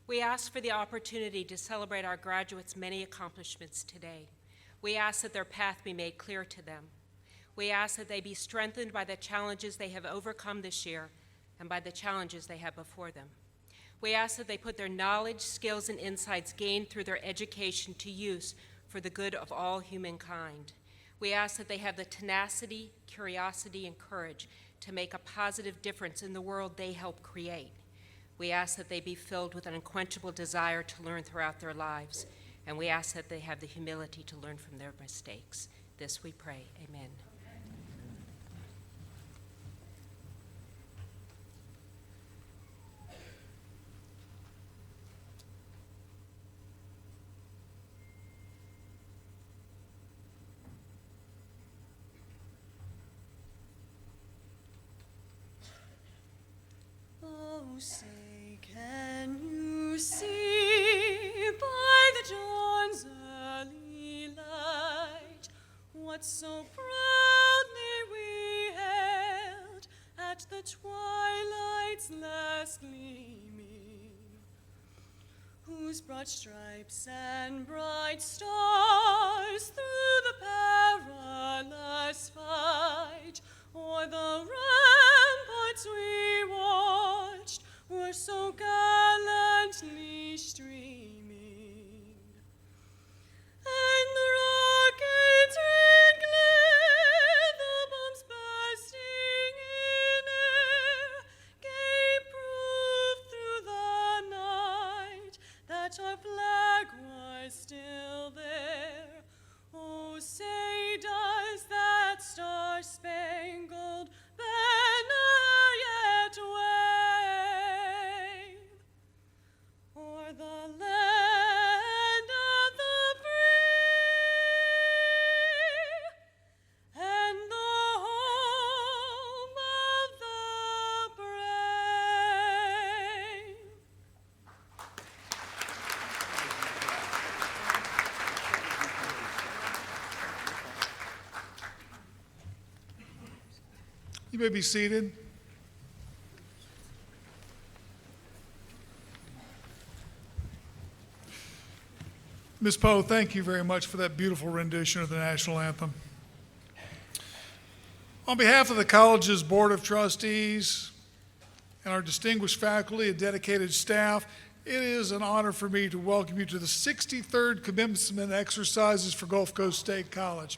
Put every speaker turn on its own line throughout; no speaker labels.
We ask for the opportunity to celebrate our graduates' many accomplishments today. We ask that their path be made clear to them. We ask that they be strengthened by the challenges they have overcome this year and by the challenges they have before them. We ask that they put their knowledge, skills, and insights gained through their education to use for the good of all humankind. We ask that they have the tenacity, curiosity, and courage to make a positive difference in the world they help create. We ask that they be filled with an unquenchable desire to learn throughout their lives, and we ask that they have the humility to learn from their mistakes. This we pray. Amen.
Oh, say, can you see by the dawn's early light what so proudly we hailed at the twilight's last gleaming, whose broad stripes and bright stars through the perilous fight o'er the ramparts we watched were so gallantly streaming, and the rockets' red glare, the bombs bursting in air, gave proof through the night that our flag was still there. Oh, say does that star-spangled banner yet wave o'er the land of the free and the home of the brave?
You may be seated. Ms. Poe, thank you very much for that beautiful rendition of the national anthem. On behalf of the college's Board of Trustees and our distinguished faculty and dedicated staff, it is an honor for me to welcome you to the 63rd commencement exercises for Gulf Coast State College.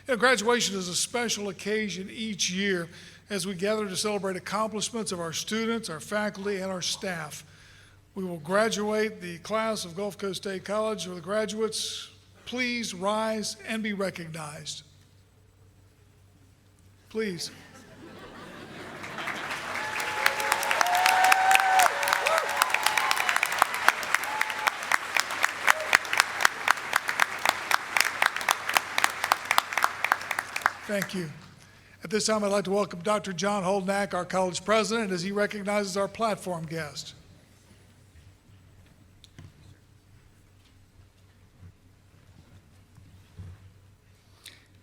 Graduation is a special occasion each year as we gather to celebrate accomplishments of our students, our faculty, and our staff. We will graduate the class of Gulf Coast State College. Will the graduates please rise and be recognized? Please. Thank you. At this time, I'd like to welcome Dr. John Holdnack, our college president, as he recognizes our platform guest.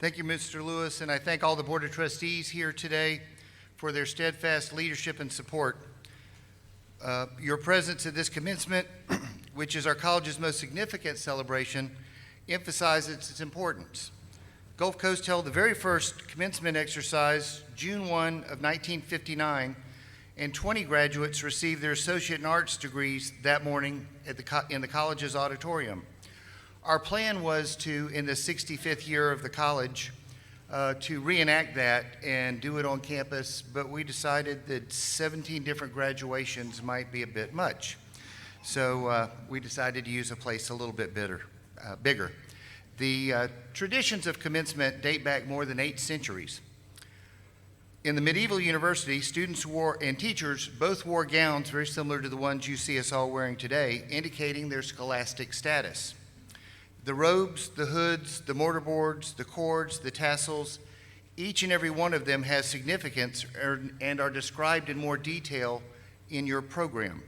Thank you, Mr. Lewis, and I thank all the Board of Trustees here today for their steadfast leadership and support. Your presence at this commencement, which is our college's most significant celebration, emphasizes its importance. Gulf Coast held the very first commencement exercise June 1 of 1959, and 20 graduates received their Associate in Arts degrees that morning in the college's auditorium. Our plan was to, in the 65th year of the college, to reenact that and do it on campus, but we decided that 17 different graduations might be a bit much. So we decided to use a place a little bit bigger. The traditions of commencement date back more than 8 centuries. In the medieval university, students and teachers both wore gowns very similar to the ones you see us all wearing today, indicating their scholastic status. The robes, the hoods, the mortarboards, the cords, the tassels, each and every one of them has significance and are described in more detail in your program.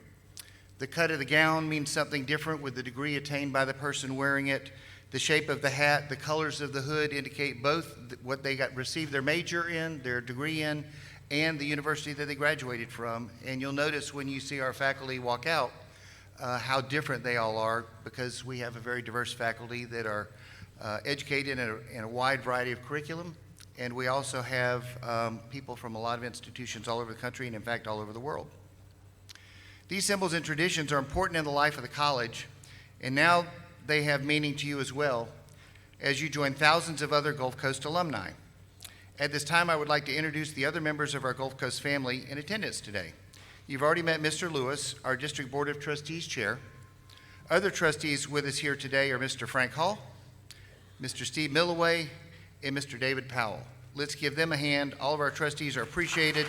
The cut of the gown means something different with the degree attained by the person wearing it. The shape of the hat, the colors of the hood indicate both what they received their major in, their degree in, and the university that they graduated from. And you'll notice when you see our faculty walk out, how different they all are, because we have a very diverse faculty that are educated in a wide variety of curriculum, and we also have people from a lot of institutions all over the country, and in fact all over the world. These symbols and traditions are important in the life of the college, and now they have meaning to you as well as you join thousands of other Gulf Coast alumni. At this time, I would like to introduce the other members of our Gulf Coast family in attendance today. You've already met Mr. Lewis, our District Board of Trustees Chair. Other trustees with us here today are Mr. Frank Hall, Mr. Steve Milloway, and Mr. David Powell. Let's give them a hand. All of our trustees are appreciated.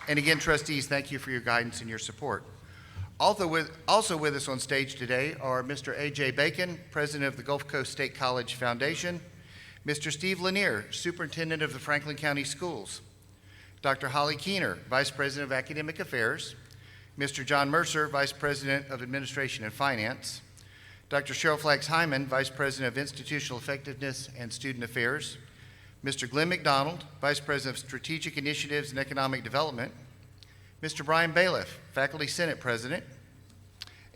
And again, trustees, thank you for your guidance and your support. Also with us on stage today are Mr. A.J. Bacon, President of the Gulf Coast State College Foundation, Mr. Steve Lanier, Superintendent of the Franklin County Schools, Dr. Holly Keener, Vice President of Academic Affairs, Mr. John Mercer, Vice President of Administration and Finance, Dr. Cheryl Flax Hyman, Vice President of Institutional Effectiveness and Student Affairs, Mr. Glenn McDonald, Vice President of Strategic Initiatives and Economic Development, Mr. Brian Bailiff, Faculty Senate President,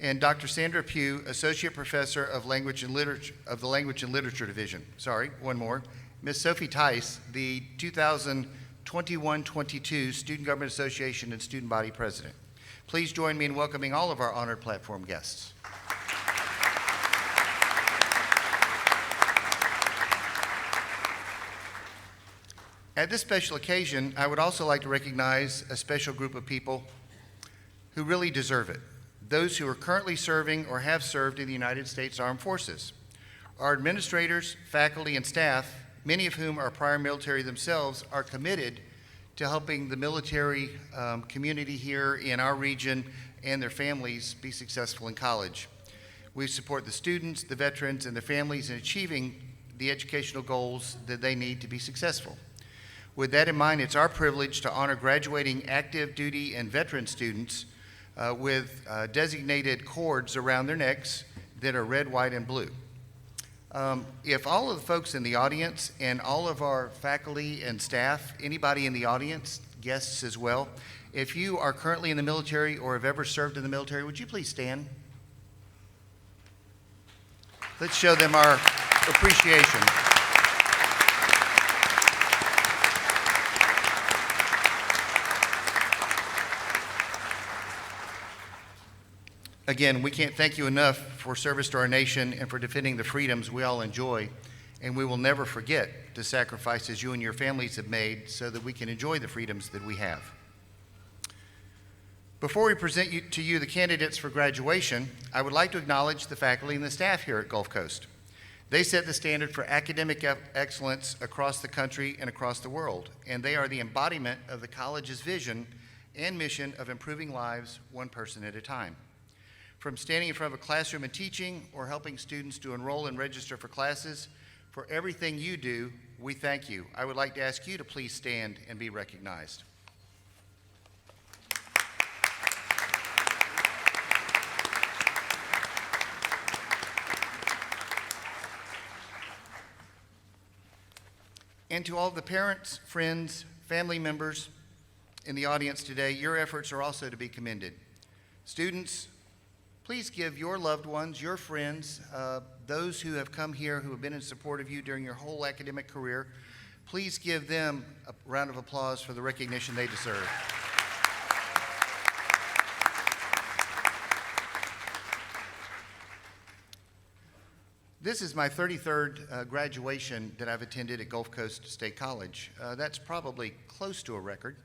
and Dr. Sandra Pugh, Associate Professor of Language and Literature of the Language and Literature Division. Sorry, one more. Ms. Sophie Tice, the 2021-22 Student Government Association and Student Body President. Please join me in welcoming all of our honored platform guests. At this special occasion, I would also like to recognize a special group of people who really deserve it. Those who are currently serving or have served in the United States Armed Forces. Our administrators, faculty, and staff, many of whom are prior military themselves, are committed to helping the military community here in our region and their families be successful in college. We support the students, the veterans, and their families in achieving the educational goals that they need to be successful. With that in mind, it's our privilege to honor graduating active duty and veteran students with designated cords around their necks that are red, white, and blue. If all of the folks in the audience and all of our faculty and staff, anybody in the audience, guests as well, if you are currently in the military or have ever served in the military, would you please stand? Let's show them our appreciation. Again, we can't thank you enough for service to our nation and for defending the freedoms we all enjoy, and we will never forget the sacrifices you and your families have made so that we can enjoy the freedoms that we have. Before we present to you the candidates for graduation, I would like to acknowledge the faculty and the staff here at Gulf Coast. They set the standard for academic excellence across the country and across the world, and they are the embodiment of the college's vision and mission of improving lives one person at a time. From standing in front of a classroom and teaching or helping students to enroll and register for classes, for everything you do, we thank you. I would like to ask you to please stand and be recognized. And to all the parents, friends, family members in the audience today, your efforts are also to be commended. Students, please give your loved ones, your friends, those who have come here who have been in support of you during your whole academic career, please give them a round of applause for the recognition they deserve. This is my 33rd graduation that I've attended at Gulf Coast State College. That's probably close to a record.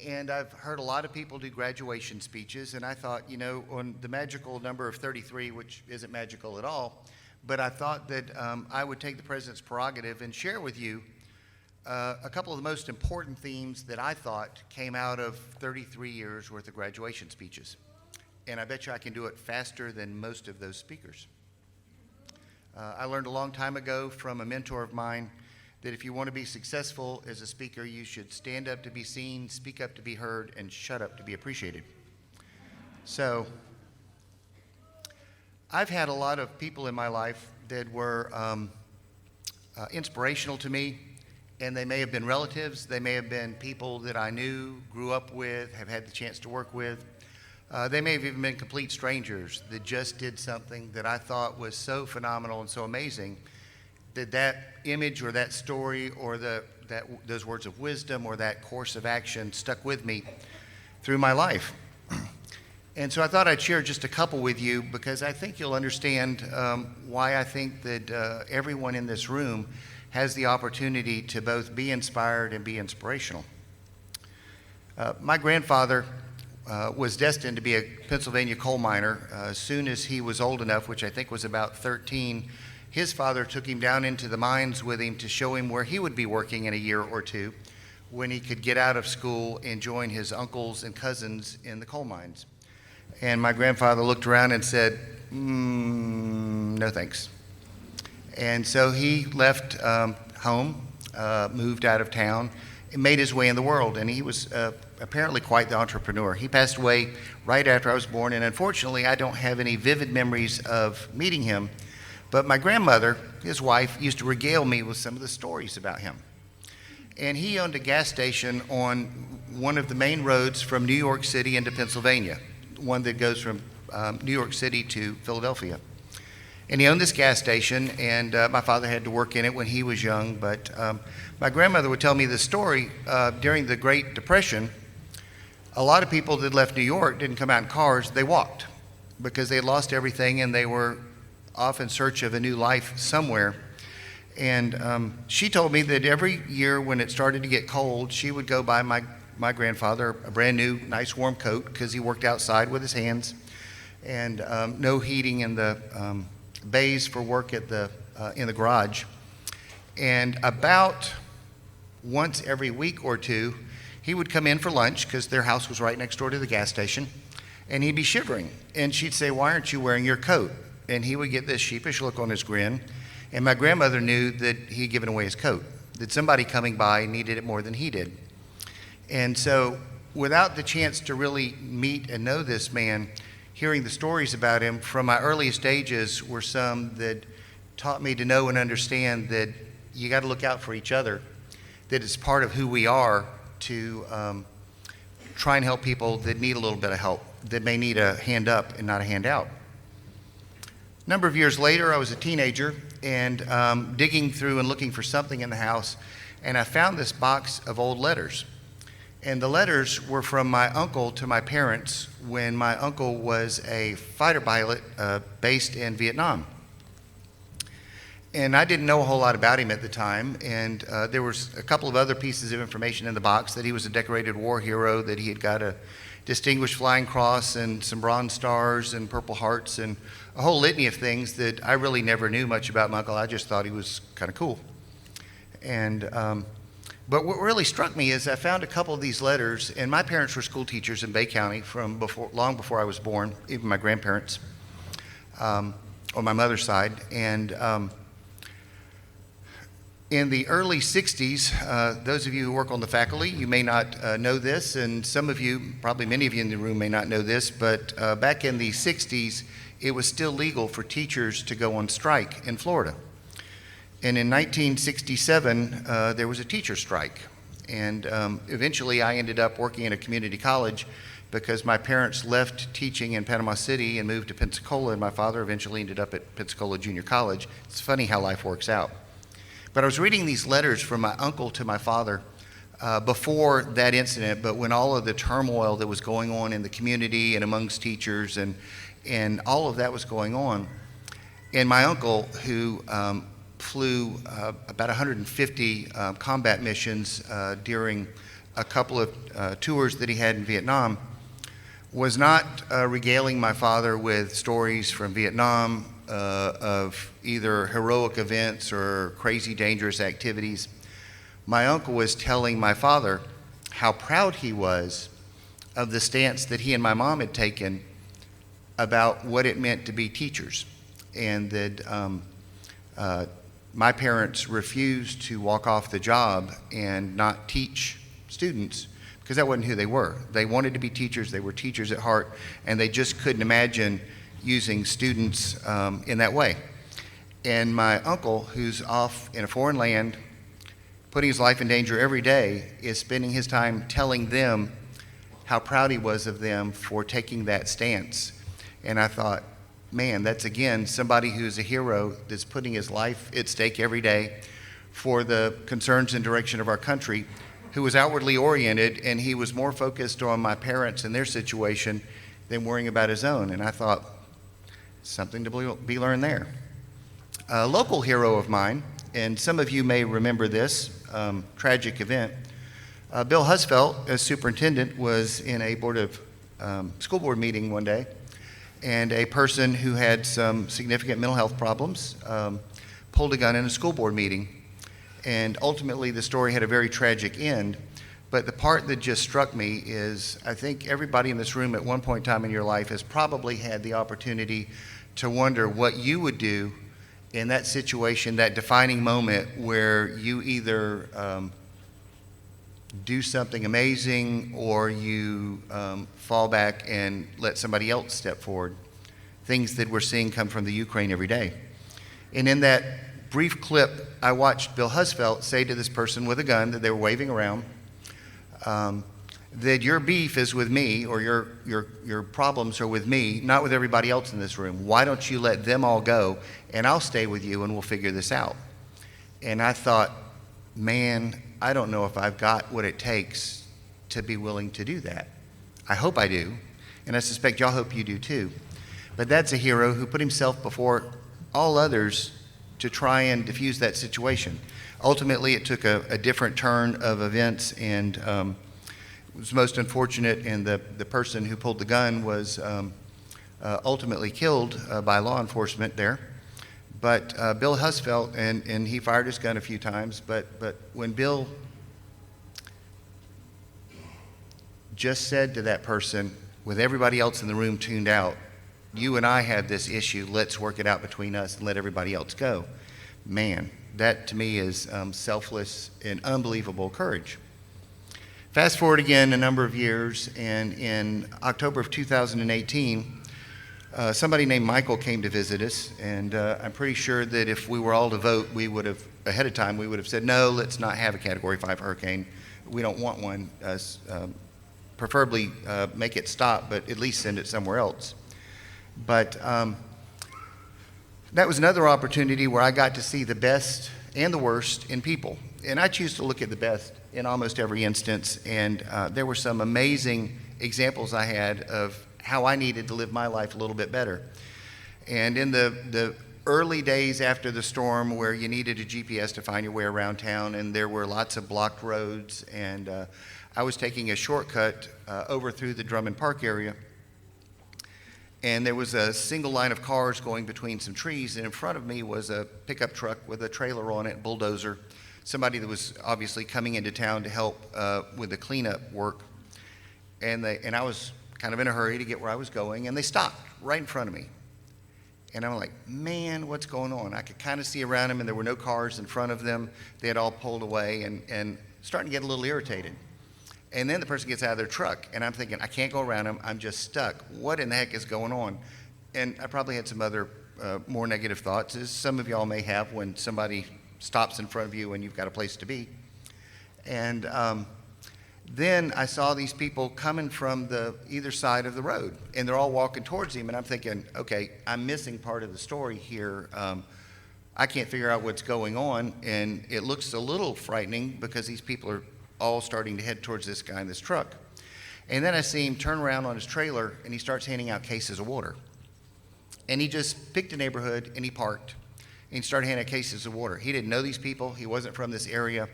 And I've heard a lot of people do graduation speeches, and I thought, you know, on the magical number of 33, which isn't magical at all, but I thought that I would take the President's prerogative and share with you a couple of the most important themes that I thought came out of 33 years worth of graduation speeches. And I bet you I can do it faster than most of those speakers. I learned a long time ago from a mentor of mine that if you want to be successful as a speaker, you should stand up to be seen, speak up to be heard, and shut up to be appreciated. So I've had a lot of people in my life that were inspirational to me, And they may have been relatives, they may have been people that I knew, grew up with, have had the chance to work with. They may have even been complete strangers that just did something that I thought was so phenomenal and so amazing that image or that story or those words of wisdom or that course of action stuck with me through my life. And so I thought I'd share just a couple with you because I think you'll understand why I think that everyone in this room has the opportunity to both be inspired and be inspirational. My grandfather was destined to be a Pennsylvania coal miner. As soon as he was old enough, which I think was about 13, his father took him down into the mines with him to show him where he would be working in a year or two when he could get out of school and join his uncles and cousins in the coal mines. And my grandfather looked around and said, no thanks. And so he left home, moved out of town, and made his way in the world. And he was apparently quite the entrepreneur. He passed away right after I was born, and unfortunately, I don't have any vivid memories of meeting him. But my grandmother, his wife, used to regale me with some of the stories about him. And he owned a gas station on one of the main roads from New York City into Pennsylvania, one that goes from New York City to Philadelphia. And he owned this gas station, and my father had to work in it when he was young. But my grandmother would tell me this story. During the Great Depression, a lot of people that left New York didn't come out in cars, they walked because they had lost everything and they were off in search of a new life somewhere. And she told me that every year when it started to get cold, she would go buy my grandfather a brand new, nice warm coat because he worked outside with his hands, and no heating in the bays for work at in the garage. And about once every week or two, he would come in for lunch because their house was right next door to the gas station, and he'd be shivering. And she'd say, "Why aren't you wearing your coat?" And he would get this sheepish look on his grin. And my grandmother knew that he'd given away his coat, that somebody coming by needed it more than he did. And so without the chance to really meet and know this man, hearing the stories about him from my earliest ages were some that taught me to know and understand that you got to look out for each other, that it's part of who we are to try and help people that need a little bit of help, that may need a hand up and not a hand out. A number of years later, I was a teenager and digging through and looking for something in the house, and I found this box of old letters. And the letters were from my uncle to my parents when my uncle was a fighter pilot based in Vietnam. And I didn't know a whole lot about him at the time, and there was a couple of other pieces of information in the box, that he was a decorated war hero, that he had got a Distinguished Flying Cross and some Bronze Stars and Purple Hearts and a whole litany of things that I really never knew much about my uncle. I just thought he was kind of cool. And but what really struck me is I found a couple of these letters, and my parents were school teachers in Bay County from long before I was born, even my grandparents on my mother's side. And in the early 60s, those of you who work on the faculty, you may not know this, and some of you, probably many of you in the room may not know this, but back in the 60s, it was still legal for teachers to go on strike in Florida. And in 1967, there was a teacher strike. And eventually I ended up working in a community college because my parents left teaching in Panama City and moved to Pensacola, and my father eventually ended up at Pensacola Junior College. It's funny how life works out. But I was reading these letters from my uncle to my father before that incident, but when all of the turmoil that was going on in the community and amongst teachers and all of that was going on. And my uncle, who flew about 150 combat missions during a couple of tours that he had in Vietnam, was not regaling my father with stories from Vietnam of either heroic events or crazy dangerous activities. My uncle was telling my father how proud he was of the stance that he and my mom had taken about what it meant to be teachers, and that my parents refused to walk off the job and not teach students because that wasn't who they were. They wanted to be teachers, they were teachers at heart, and they just couldn't imagine using students in that way. And my uncle, who's off in a foreign land, putting his life in danger every day, is spending his time telling them how proud he was of them for taking that stance. And I thought, man, that's again somebody who's a hero that's putting his life at stake every day for the concerns and direction of our country, who was outwardly oriented, and he was more focused on my parents and their situation than worrying about his own. And I thought, something to be learned there. A local hero of mine, and some of you may remember this tragic event, Bill Husfeld, as superintendent, was in a school board meeting one day, and a person who had some significant mental health problems pulled a gun in a school board meeting. And ultimately, the story had a very tragic end. But the part that just struck me is, I think everybody in this room at one point in time in your life has probably had the opportunity to wonder what you would do in that situation, that defining moment where you either do something amazing or you fall back and let somebody else step forward. Things that we're seeing come from the Ukraine every day. And in that brief clip, I watched Bill Husfeld say to this person with a gun that they were waving around, that your beef is with me, or your problems are with me, not with everybody else in this room. Why don't you let them all go, and I'll stay with you, and we'll figure this out. And I thought, man, I don't know if I've got what it takes to be willing to do that. I hope I do, and I suspect y'all hope you do too. But that's a hero who put himself before all others to try and diffuse that situation. Ultimately, it took a different turn of events, and it was most unfortunate, and the person who pulled the gun was ultimately killed by law enforcement there. But Bill Husfeld, and he fired his gun a few times, but when Bill just said to that person, with everybody else in the room tuned out, you and I have this issue, let's work it out between us and let everybody else go. Man, that to me is selfless and unbelievable courage. Fast forward again a number of years, and in October of 2018, somebody named Michael came to visit us, and I'm pretty sure that if we were all to vote, we would have, ahead of time, we would have said, no, let's not have a Category 5 hurricane. We don't want one. Preferably make it stop, but at least send it somewhere else. But that was another opportunity where I got to see the best and the worst in people. And I choose to look at the best in almost every instance. And there were some amazing examples I had of how I needed to live my life a little bit better. And in the early days after the storm, where you needed a GPS to find your way around town, and there were lots of blocked roads, and I was taking a shortcut over through the Drummond Park area. And there was a single line of cars going between some trees, and in front of me was a pickup truck with a trailer on it, bulldozer, somebody that was obviously coming into town to help with the cleanup work. And I was kind of in a hurry to get where I was going, and they stopped right in front of me. And I'm like, man, what's going on? I could kind of see around them, and there were no cars in front of them. They had all pulled away, and starting to get a little irritated. And then the person gets out of their truck, and I'm thinking, I can't go around them. I'm just stuck. What in the heck is going on? And I probably had some other more negative thoughts, as some of y'all may have when somebody stops in front of you and you've got a place to be. And then I saw these people coming from the either side of the road, and they're all walking towards him, and I'm thinking, okay, I'm missing part of the story here. I can't figure out what's going on, and it looks a little frightening because these people are all starting to head towards this guy in this truck. And then I see him turn around on his trailer, and he starts handing out cases of water. And he just picked a neighborhood, and he parked, and he started handing out cases of water. He didn't know these people. He wasn't from this area,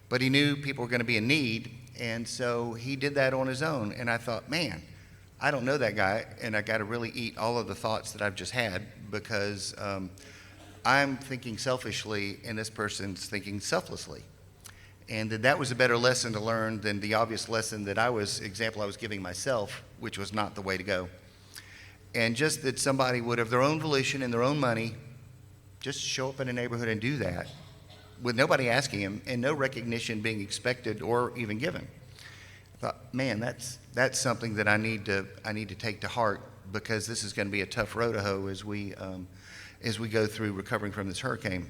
but he knew people were going to be in need, and so he did that on his own. And I thought, man, I don't know that guy, and I got to really eat all of the thoughts that I've just had, because I'm thinking selfishly, and this person's thinking selflessly. And that was a better lesson to learn than the obvious lesson that I was giving myself, which was not the way to go. And just that somebody would, of their own volition and their own money, just show up in a neighborhood and do that with nobody asking him and no recognition being expected or even given. I thought, man, that's something that I need to take to heart, because this is going to be a tough road to hoe as we go through recovering from this hurricane.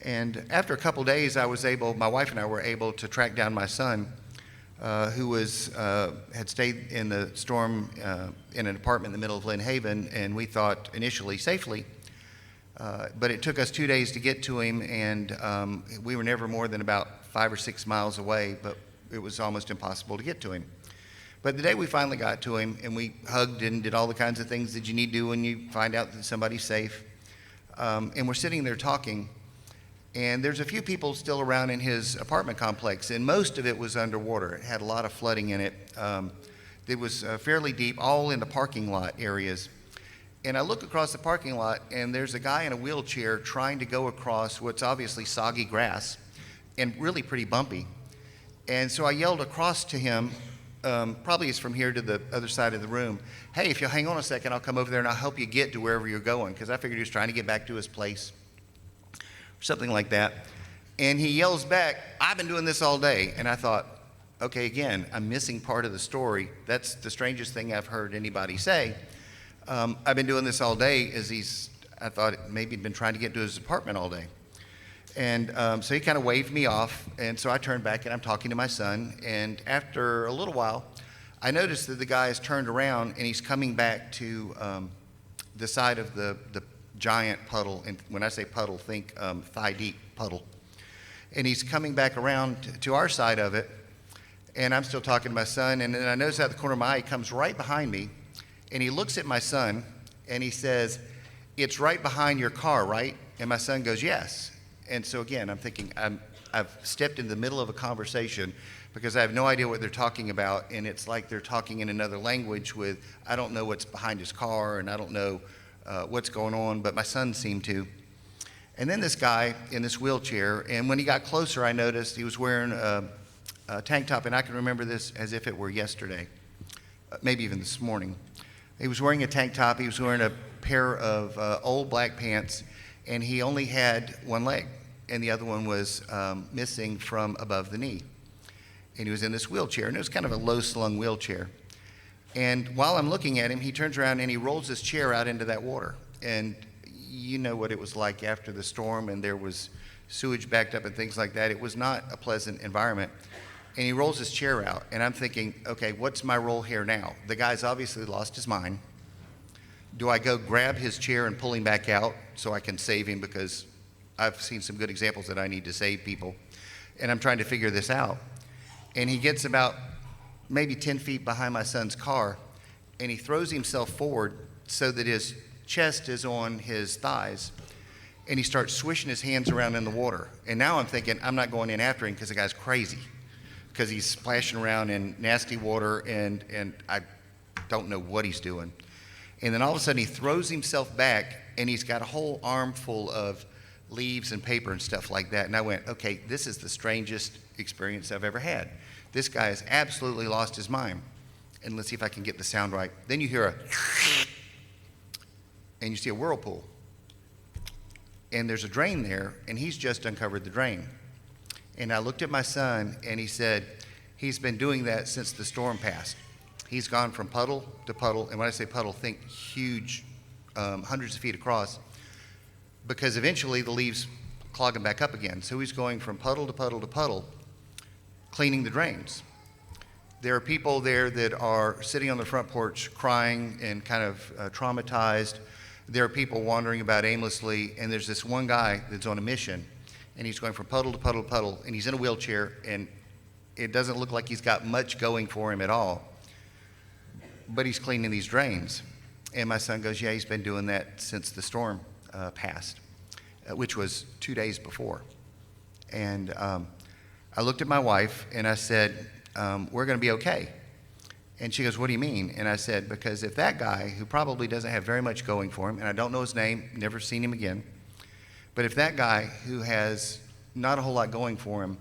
And after a couple days, my wife and I were able to track down my son, who had stayed in the storm in an apartment in the middle of Lynn Haven, and we thought initially safely. But it took us 2 days to get to him, and we were never more than about 5 or 6 miles away, but it was almost impossible to get to him. But the day we finally got to him, and we hugged and did all the kinds of things that you need to do when you find out that somebody's safe, and we're sitting there talking, and there's a few people still around in his apartment complex, and most of it was underwater. It had a lot of flooding in it. It was fairly deep, all in the parking lot areas. And I look across the parking lot, and there's a guy in a wheelchair trying to go across what's obviously soggy grass and really pretty bumpy. And so I yelled across to him, probably it's from here to the other side of the room, "Hey, if you'll hang on a second, I'll come over there and I'll help you get to wherever you're going," because I figured he was trying to get back to his place, or something like that. And he yells back, "I've been doing this all day." And I thought, okay, again, I'm missing part of the story. That's the strangest thing I've heard anybody say. I've been doing this all day, I thought maybe he'd been trying to get to his apartment all day. And so he kind of waved me off, and so I turned back and I'm talking to my son, and after a little while, I noticed that the guy has turned around and he's coming back to the side of the giant puddle, and when I say puddle, think thigh-deep puddle. And he's coming back around to our side of it, and I'm still talking to my son, and then I notice out the corner of my eye, he comes right behind me, and he looks at my son, and he says, "It's right behind your car, right?" And my son goes, "Yes." And so again, I'm thinking, I've stepped in the middle of a conversation because I have no idea what they're talking about, and it's like they're talking in another language with, I don't know what's behind his car, and I don't know what's going on, but my son seemed to. And then this guy in this wheelchair, and when he got closer, I noticed he was wearing a tank top, and I can remember this as if it were yesterday, maybe even this morning. He was wearing a tank top, he was wearing a pair of old black pants, and he only had one leg, and the other one was missing from above the knee. And he was in this wheelchair, and it was kind of a low-slung wheelchair. And while I'm looking at him, he turns around and he rolls his chair out into that water. And you know what it was like after the storm, and there was sewage backed up and things like that. It was not a pleasant environment. And he rolls his chair out, and I'm thinking, okay, what's my role here now? The guy's obviously lost his mind. Do I go grab his chair and pull him back out so I can save him? Because I've seen some good examples that I need to save people. And I'm trying to figure this out. And he gets about maybe 10 feet behind my son's car, and he throws himself forward so that his chest is on his thighs, and he starts swishing his hands around in the water. And now I'm thinking, I'm not going in after him because the guy's crazy, because he's splashing around in nasty water, and I don't know what he's doing. And then all of a sudden he throws himself back, and he's got a whole armful of leaves and paper and stuff like that. And I went, okay, this is the strangest experience I've ever had. This guy has absolutely lost his mind. And let's see if I can get the sound right. Then you hear and you see a whirlpool. And there's a drain there, and he's just uncovered the drain. And I looked at my son, and he said, he's been doing that since the storm passed. He's gone from puddle to puddle, and when I say puddle, think huge, hundreds of feet across, because eventually the leaves clog him back up again. So he's going from puddle to puddle to puddle, cleaning the drains. There are people there that are sitting on the front porch crying and kind of traumatized. There are people wandering about aimlessly, and there's this one guy that's on a mission, and he's going from puddle to puddle to puddle, and he's in a wheelchair, and it doesn't look like he's got much going for him at all, but he's cleaning these drains. And my son goes, yeah, he's been doing that since the storm passed, which was 2 days before. And I looked at my wife, and I said, we're going to be okay. And she goes, what do you mean? And I said, because if that guy, who probably doesn't have very much going for him, and I don't know his name, never seen him again, but if that guy, who has not a whole lot going for him,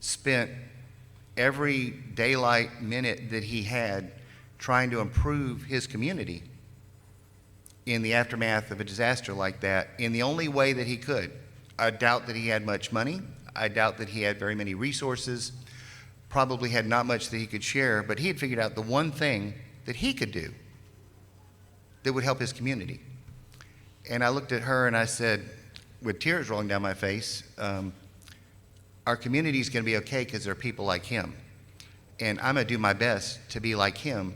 spent every daylight minute that he had trying to improve his community in the aftermath of a disaster like that, in the only way that he could, I doubt that he had much money, I doubt that he had very many resources, probably had not much that he could share, but he had figured out the one thing that he could do that would help his community. And I looked at her and I said, with tears rolling down my face, our community is going to be okay because there are people like him. And I'm going to do my best to be like him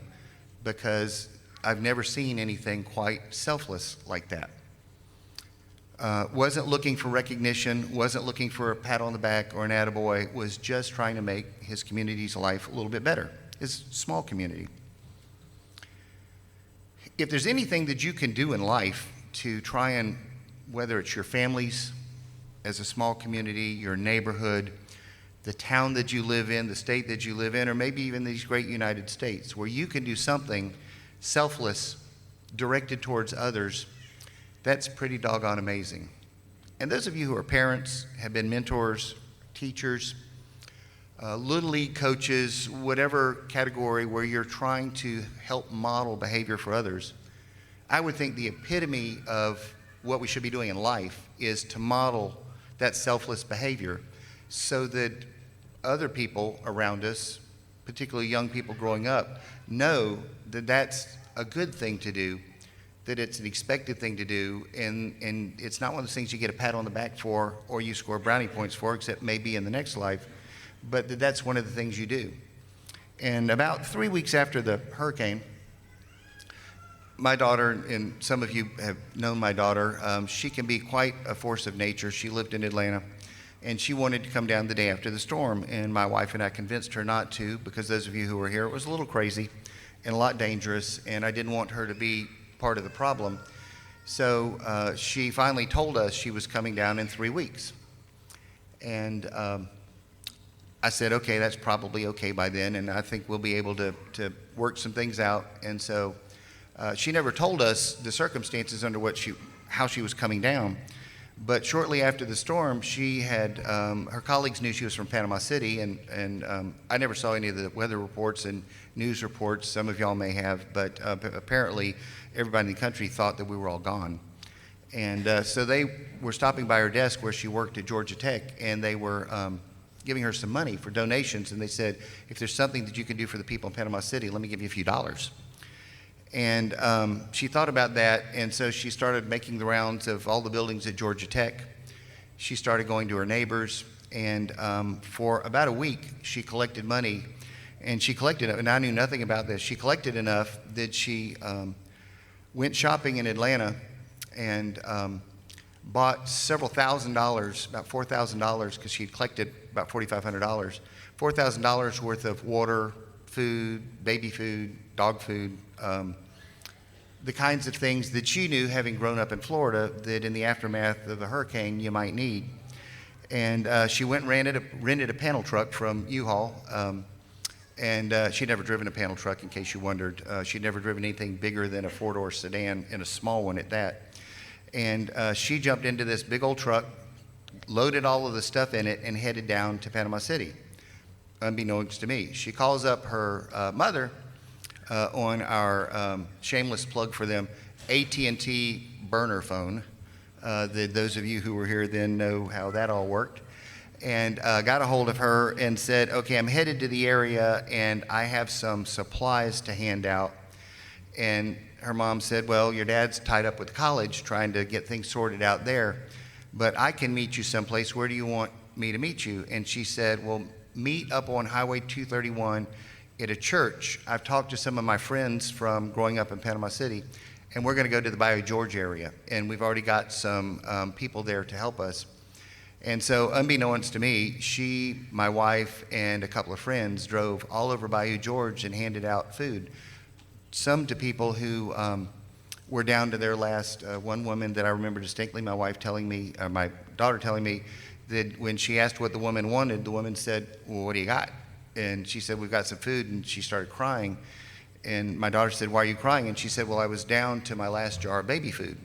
because I've never seen anything quite selfless like that. Wasn't looking for recognition, wasn't looking for a pat on the back or an attaboy, was just trying to make his community's life a little bit better, his small community. If there's anything that you can do in life to try and, whether it's your families as a small community, your neighborhood, the town that you live in, the state that you live in, or maybe even these great United States, where you can do something selfless, directed towards others, that's pretty doggone amazing. And those of you who are parents, have been mentors, teachers, Little League coaches, whatever category where you're trying to help model behavior for others, I would think the epitome of what we should be doing in life is to model that selfless behavior so that other people around us, particularly young people growing up, know that that's a good thing to do, that it's an expected thing to do, and it's not one of those things you get a pat on the back for or you score brownie points for, except maybe in the next life, but that's one of the things you do. And about 3 weeks after the hurricane, my daughter, and some of you have known my daughter, she can be quite a force of nature. She lived in Atlanta, and she wanted to come down the day after the storm, and my wife and I convinced her not to, because those of you who were here, it was a little crazy and a lot dangerous, and I didn't want her to be part of the problem. So she finally told us she was coming down in 3 weeks. And I said, okay, that's probably okay by then, and I think we'll be able to work some things out. And so she never told us the circumstances under how she was coming down. But shortly after the storm, she had, her colleagues knew she was from Panama City, and I never saw any of the weather reports and news reports. Some of y'all may have, but apparently everybody in the country thought that we were all gone. And so they were stopping by her desk where she worked at Georgia Tech, and they were giving her some money for donations, and they said, if there's something that you can do for the people in Panama City, let me give you a few dollars. And she thought about that, and so she started making the rounds of all the buildings at Georgia Tech. She started going to her neighbors, and for about a week, she collected money, and she collected, and I knew nothing about this, she collected enough that she went shopping in Atlanta and bought several $1,000s, about $4,000, because she had collected about $4,500, $4,000 worth of water, food, baby food, dog food, the kinds of things that she knew, having grown up in Florida, that in the aftermath of a hurricane you might need. And she went and rented a panel truck from U-Haul, and she'd never driven a panel truck, in case you wondered. She'd never driven anything bigger than a four-door sedan, and a small one at that. And she jumped into this big old truck, loaded all of the stuff in it, and headed down to Panama City, unbeknownst to me. She calls up her mother on our shameless plug for them, AT&T burner phone. Those of you who were here then know how that all worked. And got a hold of her and said, okay, I'm headed to the area and I have some supplies to hand out. And her mom said, well, your dad's tied up with college trying to get things sorted out there, but I can meet you someplace. Where do you want me to meet you? And she said, well, meet up on Highway 231 at a church. I've talked to some of my friends from growing up in Panama City, and we're going to go to the Bayou George area, and we've already got some people there to help us. And so, unbeknownst to me, she, my wife, and a couple of friends drove all over Bayou George and handed out food, some to people who were down to their last. One woman that I remember distinctly, my wife telling me, or my daughter telling me, that when she asked what the woman wanted, the woman said, well, what do you got? And she said, we've got some food, and she started crying. And my daughter said, why are you crying? And she said, well, I was down to my last jar of baby food.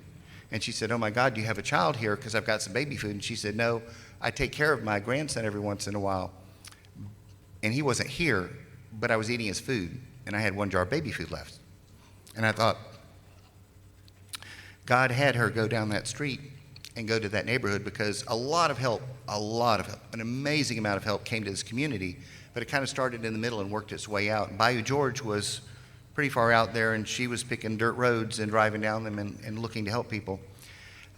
And she said, oh my God, do you have a child here? Because I've got some baby food. And she said, no, I take care of my grandson every once in a while. And he wasn't here, but I was eating his food, and I had one jar of baby food left. And I thought, God had her go down that street and go to that neighborhood, because a lot of help, an amazing amount of help came to this community, but it kind of started in the middle and worked its way out. And Bayou George was pretty far out there, and she was picking dirt roads and driving down them and looking to help people.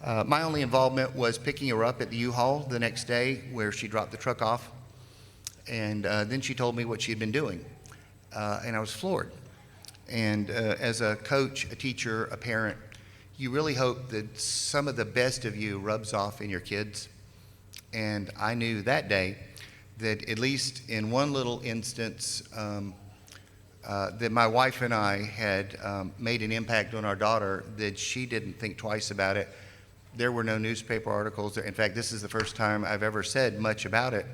My only involvement was picking her up at the U-Haul the next day where she dropped the truck off. And then she told me what she had been doing. And I was floored. And as a coach, a teacher, a parent, you really hope that some of the best of you rubs off in your kids. And I knew that day that at least in one little instance that my wife and I had made an impact on our daughter, that she didn't think twice about it. There were no newspaper articles. In fact, this is the first time I've ever said much about it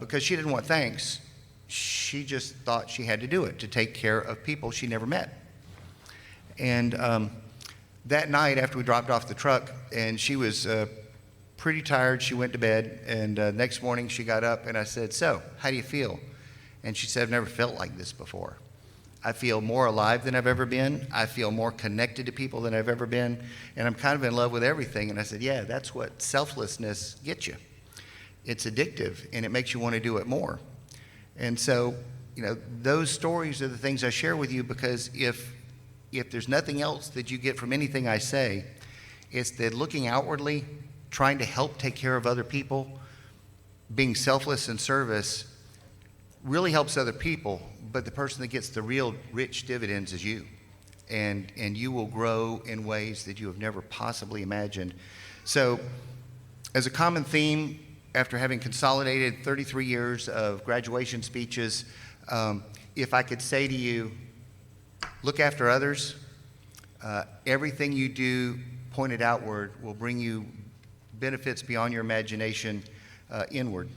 because she didn't want thanks. She just thought she had to do it to take care of people she never met. And that night after we dropped off the truck, and she was pretty tired, she went to bed, and next morning she got up and I said, "So, how do you feel?" And she said, "I've never felt like this before. I feel more alive than I've ever been. I feel more connected to people than I've ever been, and I'm kind of in love with everything." And I said, "Yeah, that's what selflessness gets you. It's addictive, and it makes you want to do it more." And so, you know, those stories are the things I share with you because if there's nothing else that you get from anything I say, it's that looking outwardly, trying to help take care of other people, being selfless in service really helps other people, but the person that gets the real rich dividends is you. And you will grow in ways that you have never possibly imagined. So, as a common theme, after having consolidated 33 years of graduation speeches, if I could say to you, look after others. Everything you do pointed outward will bring you benefits beyond your imagination inward.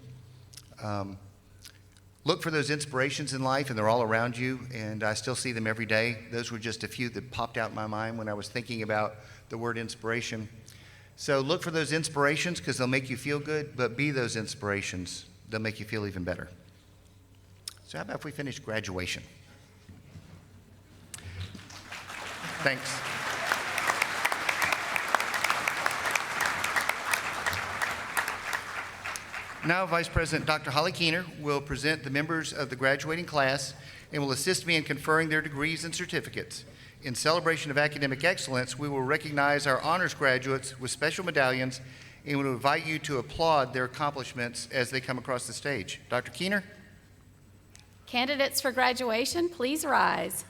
Look for those inspirations in life, and they're all around you, and I still see them every day. Those were just a few that popped out in my mind when I was thinking about the word inspiration. So look for those inspirations because they'll make you feel good, but be those inspirations. They'll make you feel even better. So how about if we finish graduation? Thanks. Now, Vice President Dr. Holly Keener will present the members of the graduating class and will assist me in conferring their degrees and certificates. In celebration of academic excellence, we will recognize our honors graduates with special medallions and we will invite you to applaud their accomplishments as they come across the stage. Dr. Keener?
Candidates for graduation, please rise.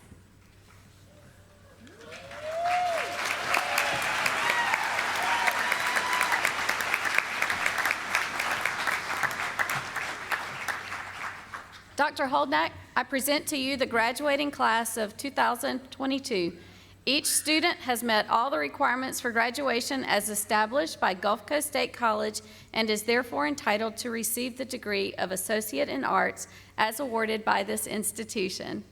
Dr. Holdnack, I present to you the graduating class of 2022. Each student has met all the requirements for graduation as established by Gulf Coast State College and is therefore entitled to receive the degree of Associate in Arts as awarded by this institution.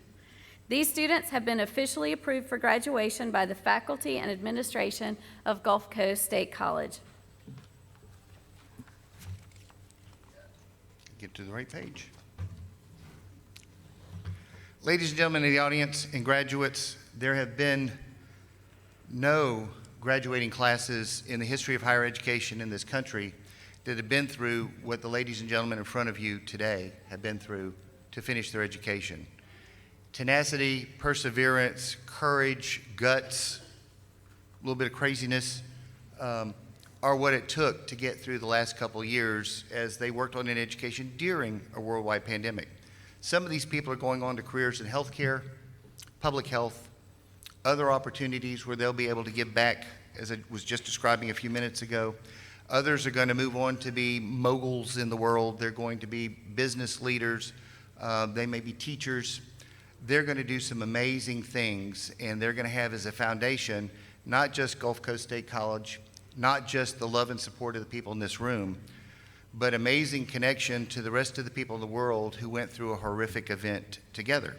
These students have been officially approved for graduation by the faculty and administration of Gulf Coast State College.
Get to the right page. Ladies and gentlemen in the audience and graduates, there have been no graduating classes in the history of higher education in this country that have been through what the ladies and gentlemen in front of you today have been through to finish their education. Tenacity, perseverance, courage, guts, a little bit of craziness are what it took to get through the last couple of years as they worked on an education during a worldwide pandemic. Some of these people are going on to careers in healthcare, public health, other opportunities where they'll be able to give back, as I was just describing a few minutes ago. Others are going to move on to be moguls in the world. They're going to be business leaders. They may be teachers. They're going to do some amazing things, and they're going to have as a foundation not just Gulf Coast State College, not just the love and support of the people in this room, but amazing connection to the rest of the people in the world who went through a horrific event together.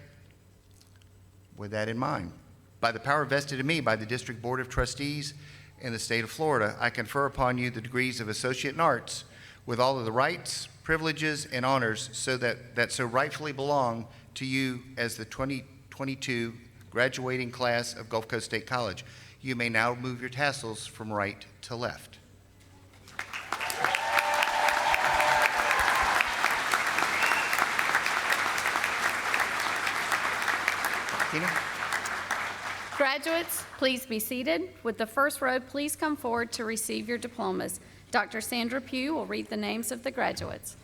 With that in mind, by the power vested in me by the District Board of Trustees in the state of Florida, I confer upon you the degrees of Associate in Arts with all of the rights, privileges, and honors that so rightfully belong to you as the 2022 graduating class of Gulf Coast State College. You may now move your tassels from right to left. Tina?
Graduates, please be seated. With the first row, please come forward to receive your diplomas. Dr. Sandra Pugh will read the names of the graduates.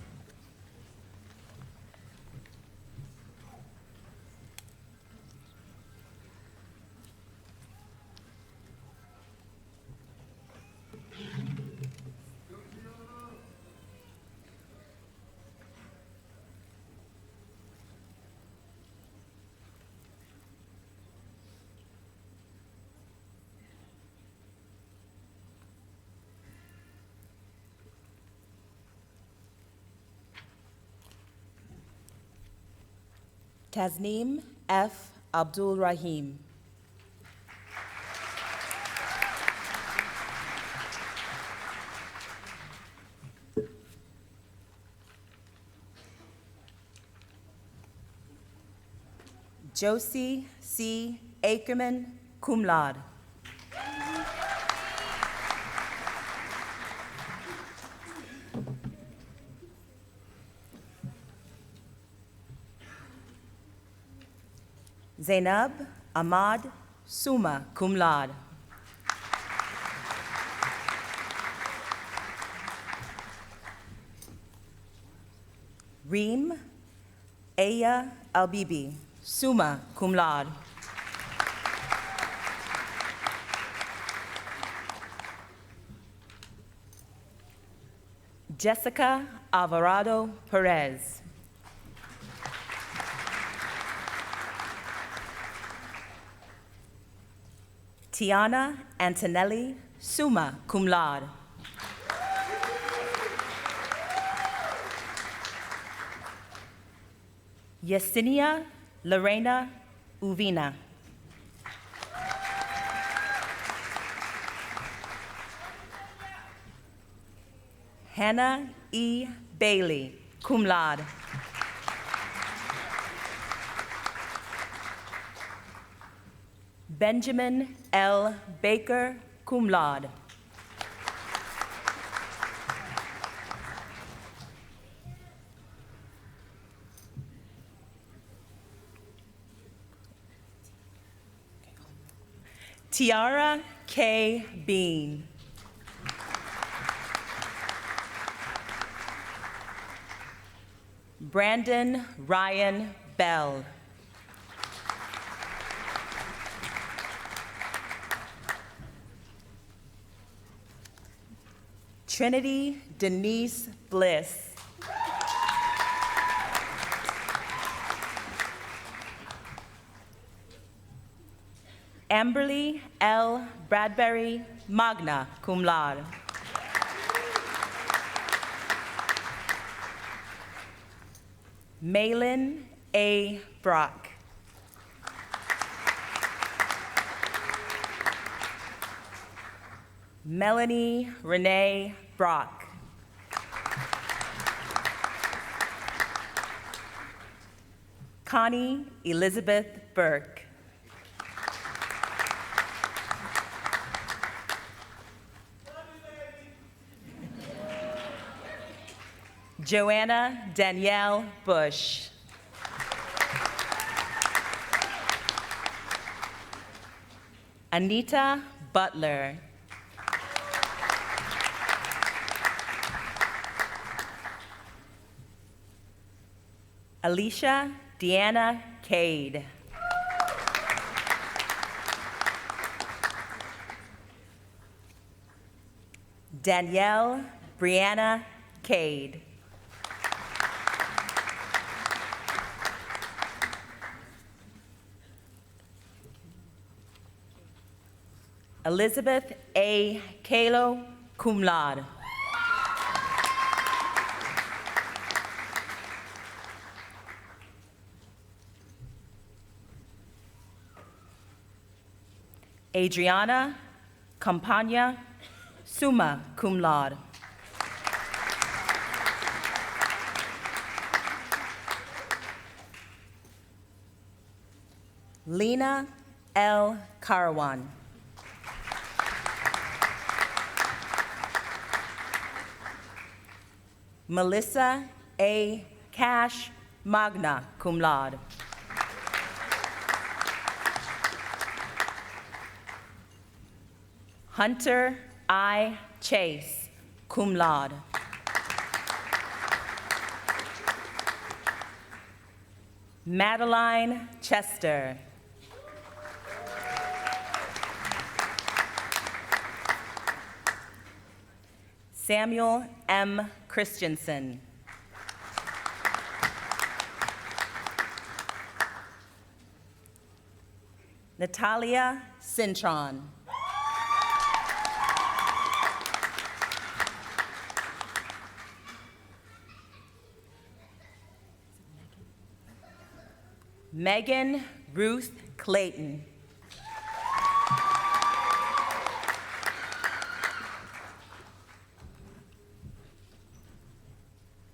Tasneem F. Abdul Rahim. Josie C. Ackerman, cum laude. Zainab Ahmad, summa cum laude. Reem Aya Albibi, summa cum laude. Jessica Alvarado Perez. Tiana Antonelli, summa cum laude. Yesenia Lorena Uvina. Hannah E. Bailey, cum laude. Benjamin L. Baker, cum laude. Tiara K. Bean. Brandon Ryan Bell. Trinity Denise Bliss. Amberly L. Bradbury, magna cum laude. Malin A. Brock. Melanie Renee Brock. Connie Elizabeth Burke. Joanna Danielle Bush. Anita Butler. Alicia Deanna Cade. Danielle Brianna Cade. Elizabeth A. Kalo, cum laude. Adriana Campagna, summa cum laude. Lena L. Carawan. Melissa A. Cash, magna cum laude. Hunter I. Chase, cum laude. Madeline Chester. Samuel M. Christensen. Natalia Cintron. Megan Ruth Clayton.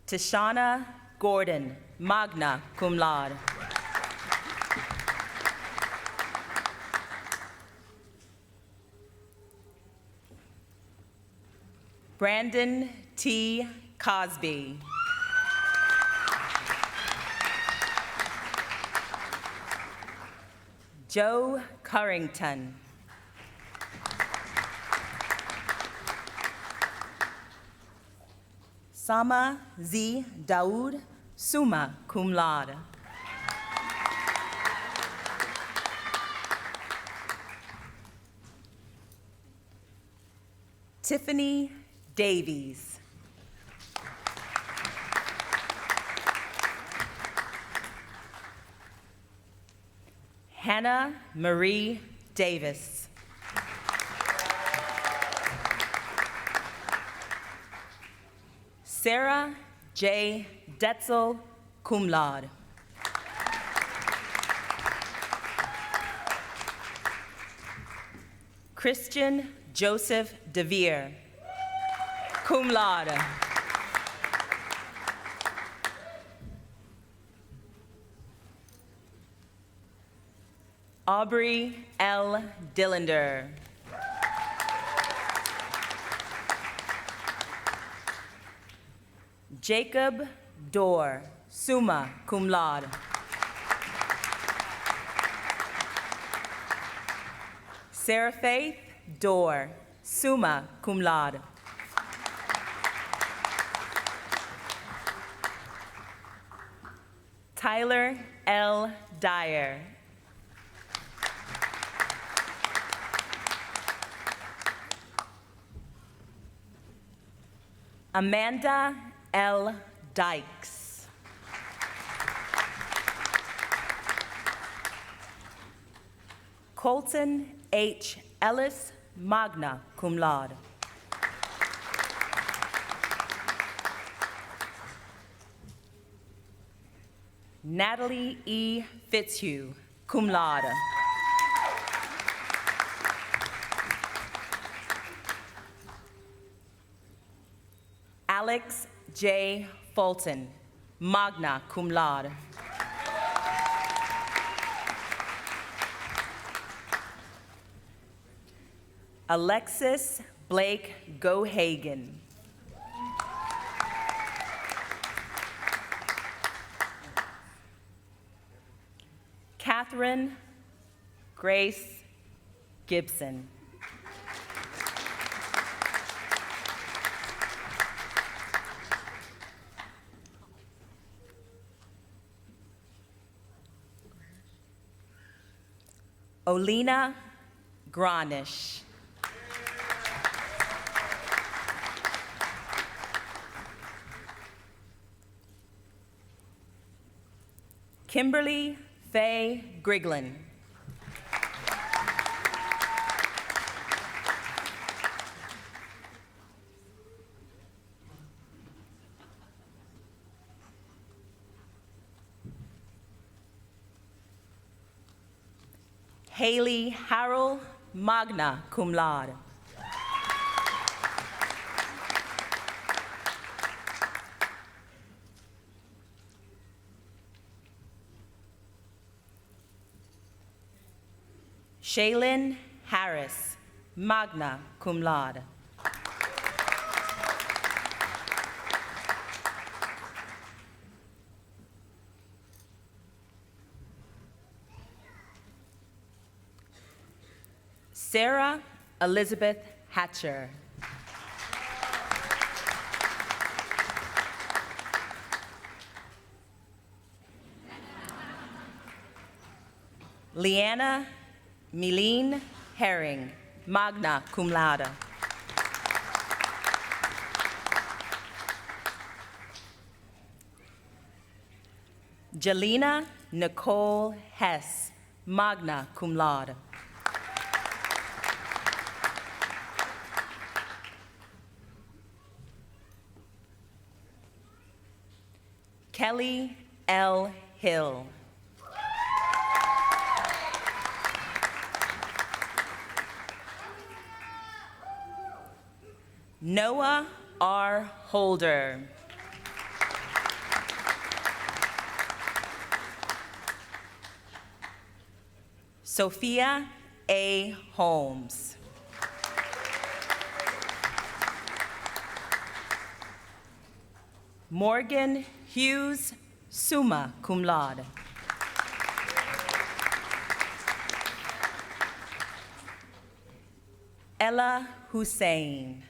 Tashana Gordon, magna cum laude. Brandon T. Cosby. Joe Currington. Sama Z. Daoud, summa cum laude. Tiffany Davies. Hannah Marie Davis. Sarah J. Detzel, cum laude. Christian Joseph DeVere, cum laude. Aubrey L. Dillander. Jacob Dorr, summa cum laude. Sarah Faith Dorr, summa cum laude. Tyler L. Dyer. Amanda L. Dykes. Colton H. Ellis, magna cum laude. Natalie E. Fitzhugh, cum laude. Alex J. Fulton, magna cum laude. Alexis Blake Gohagen. Catherine Grace Gibson. Olena Granish. Kimberly Faye Griglin. Haley Harrell, magna cum laude. Shaylin Harris, magna cum laude. Sarah Elizabeth Hatcher. Leanna Milene Herring, magna cum laude. Jelena Nicole Hess, magna cum laude. Kelly L. Hill. Noah R. Holder. Sophia A. Holmes. Morgan Hughes, summa cum laude. Ella Hussein.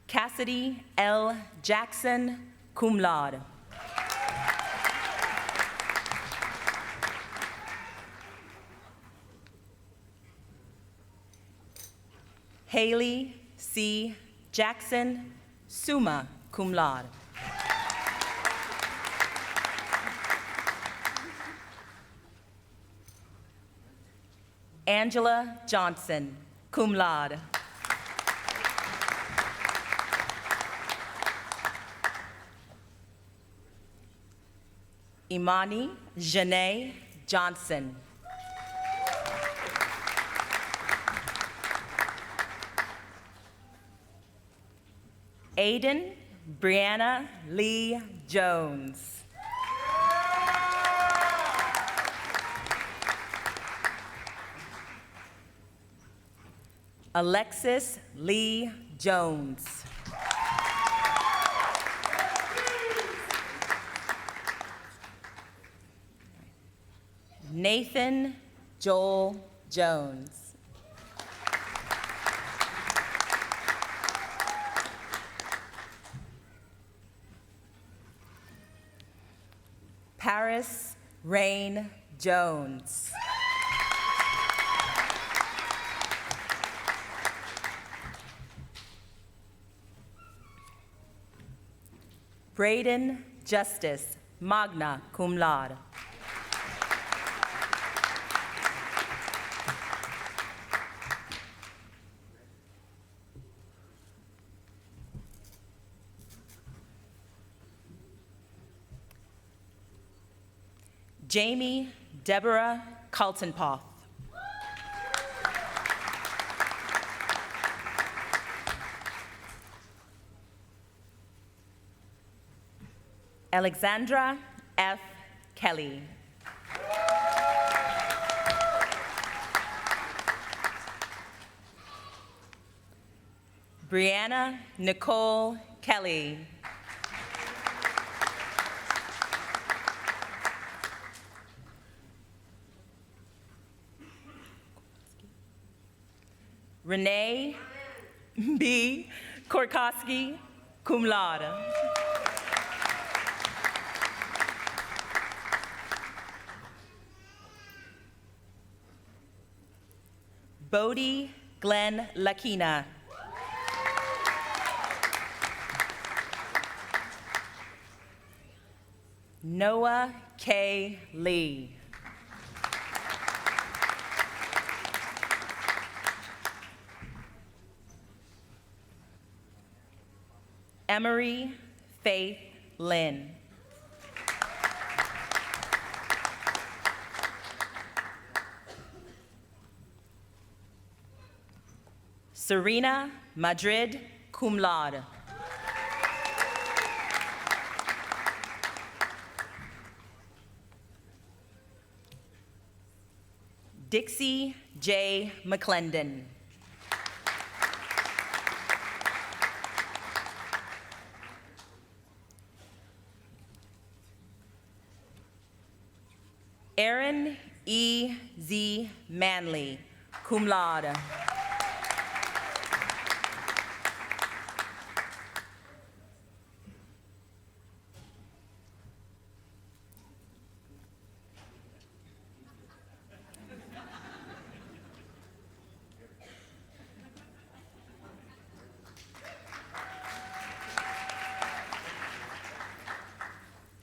Cassidy L. Jackson, cum laude. Haley C. Jackson, summa cum laude. Angela Johnson, cum laude. Imani Janae Johnson. Aiden Brianna Lee Jones. Alexis Lee Jones. Nathan Joel Jones. Paris Rain Jones. Braden Justice, magna cum laude. Jamie Deborah Kaltenpoth. Alexandra F. Kelly. Brianna Nicole Kelly. Renee B. Korkowski, cum laude. Bodie Glenn Lakina. Noah K. Lee. Emery Faith Lynn. Serena Madrid, cum laude. Dixie J. McClendon. Aaron E. Z. Manley, cum laude.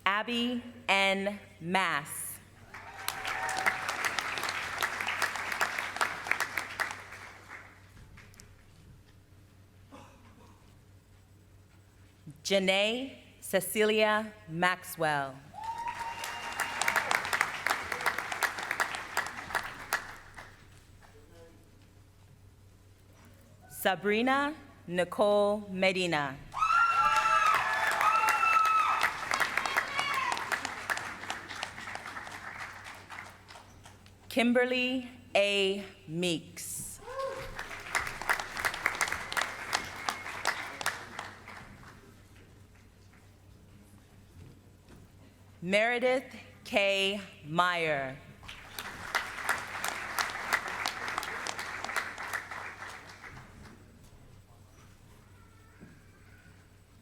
Abby N. Mass. Janae Cecilia Maxwell. Sabrina Nicole Medina. Kimberly A. Meeks. Meredith K. Meyer.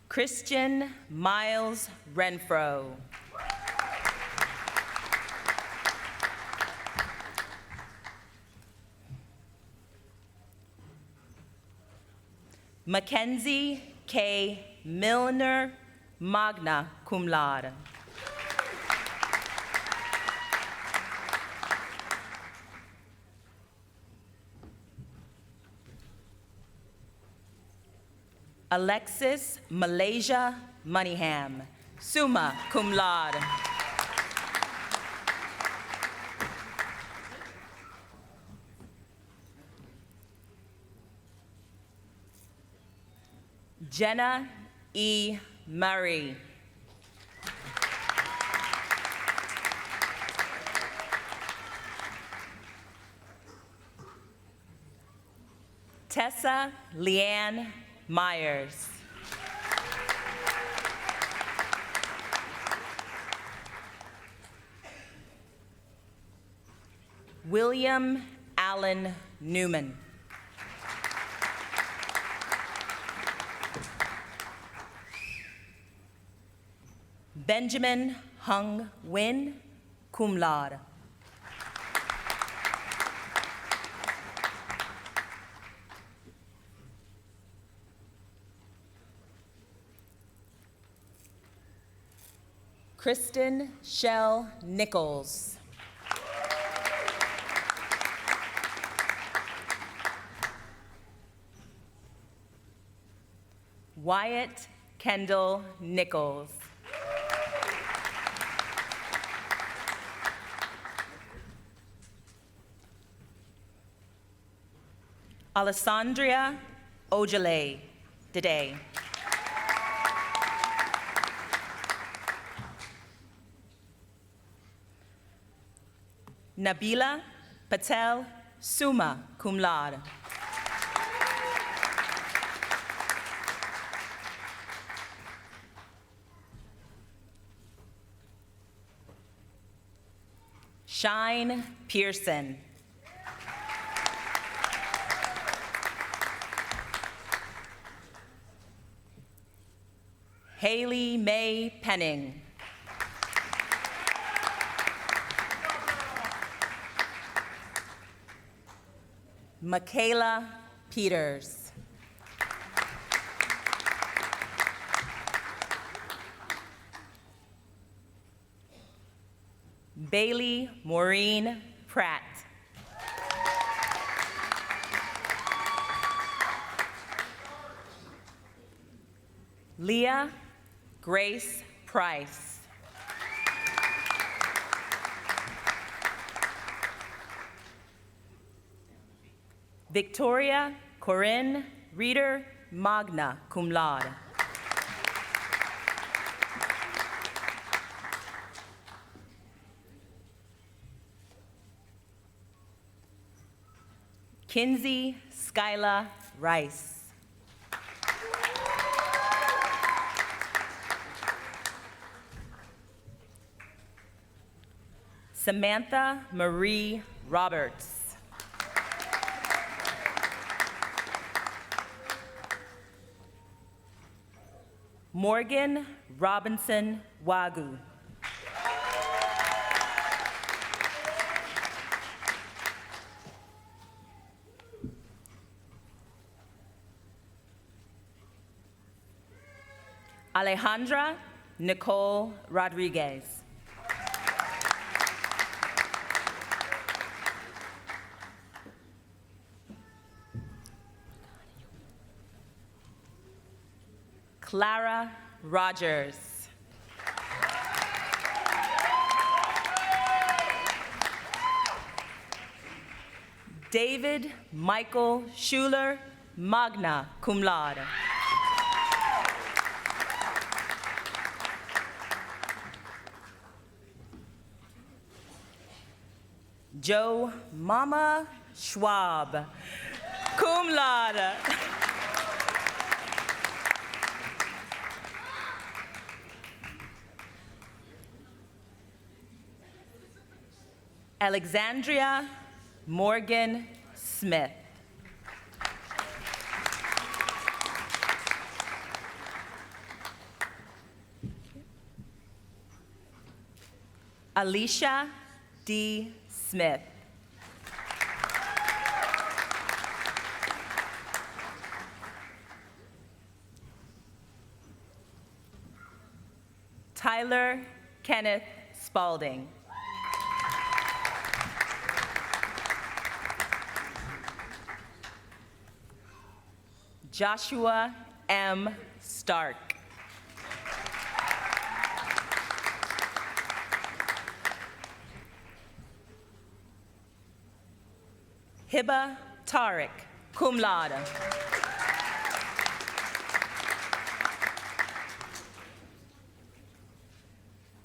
Christian Miles Renfro. Mackenzie K. Milner, magna cum laude. Alexis Malaysia Moneyham, summa cum laude. Jenna E. Murray. Tessa Leanne Myers. William Allen Newman. Benjamin Hung Win, cum laude. Kristen Shell Nichols. Wyatt Kendall Nichols. Alessandria Ojale, Dede. Nabila Patel, summa cum laude. Shine Pearson. Haley Mae Penning. Michaela Peters. Bailey Maureen Pratt. Leah Grace Price. Victoria Corinne Reeder, magna cum laude. Kinsey Skyla Rice. Samantha Marie Roberts. Morgan Robinson Wagu. Alejandra Nicole Rodriguez. Clara Rogers. David Michael Schuler, magna cum laude. Joe Mama Schwab, cum laude. Alexandria Morgan Smith. Alicia D. Smith. Tyler Kenneth Spalding. Joshua M. Stark. Hiba Tariq, cum laude.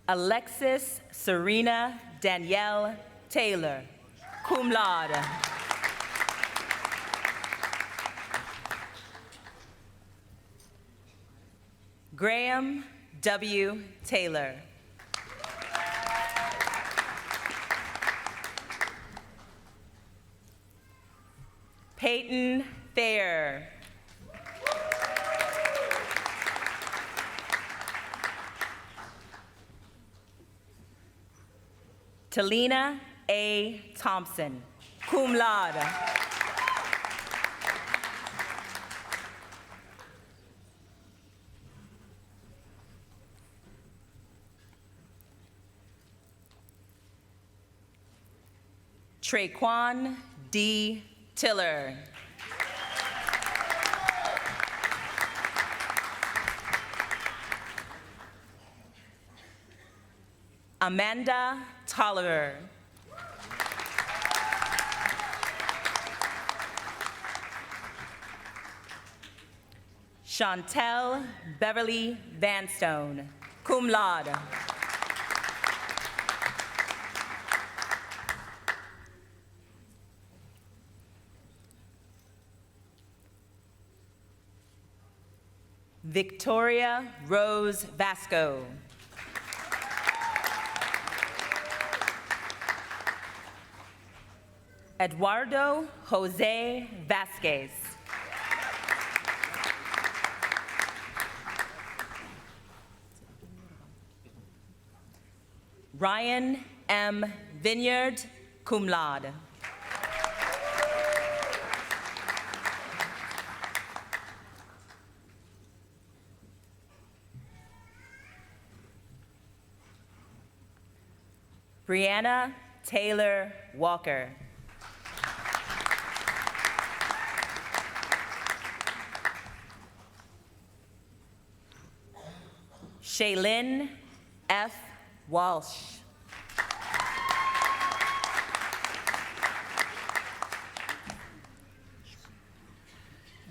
Alexis Serena Danielle Taylor, cum laude. Graham W. Taylor. Peyton Thayer. Talina A. Thompson, cum laude. Traquan D. Tiller. Amanda Tolliver. Chantel Beverly Vanstone, cum laude. Victoria Rose Vasco. Eduardo Jose Vasquez. Ryan M. Vineyard, cum laude. Brianna Taylor Walker. Shaylin F. Walsh.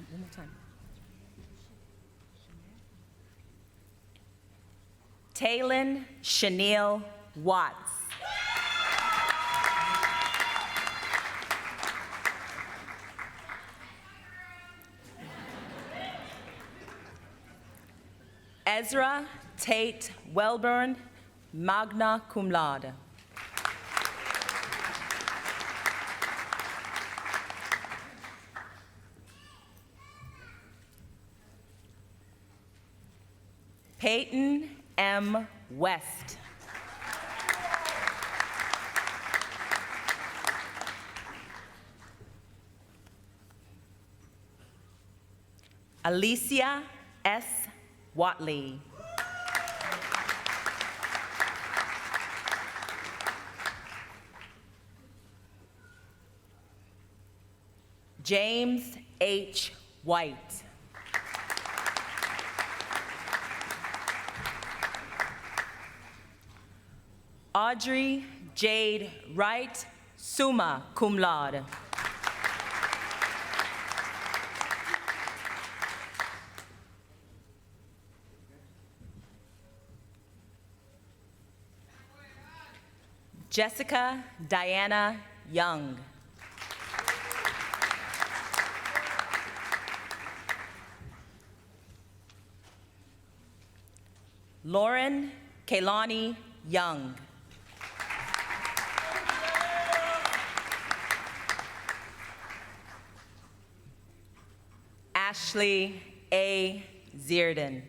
One more time. Taylin Chanel Watts. Ezra Tate Welburn, magna cum laude. Peyton M. West. Alicia S. Watley. James H. White. Audrey Jade Wright, summa cum laude. Jessica Diana Young. Lauren Kaylani Young. Ashley A. Zierden.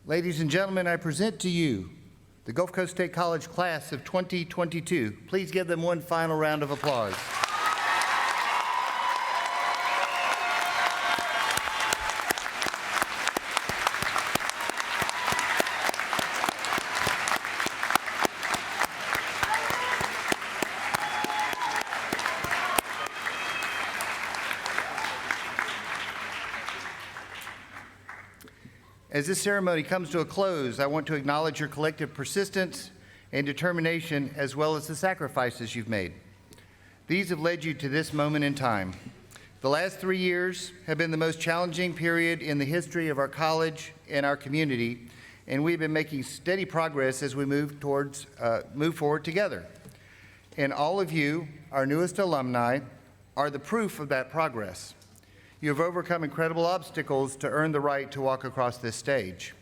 Ladies and gentlemen, I present to you the Gulf Coast State College class of 2022. Please give them one final round of applause. As this ceremony comes to a close, I want to acknowledge your collective persistence and determination, as well as the sacrifices you've made. These have led you to this moment in time. The last 3 years have been the most challenging period in the history of our college and our community, and we've been making steady progress as we move forward together. And all of you, our newest alumni, are the proof of that progress. You have overcome incredible obstacles to earn the right to walk across this stage.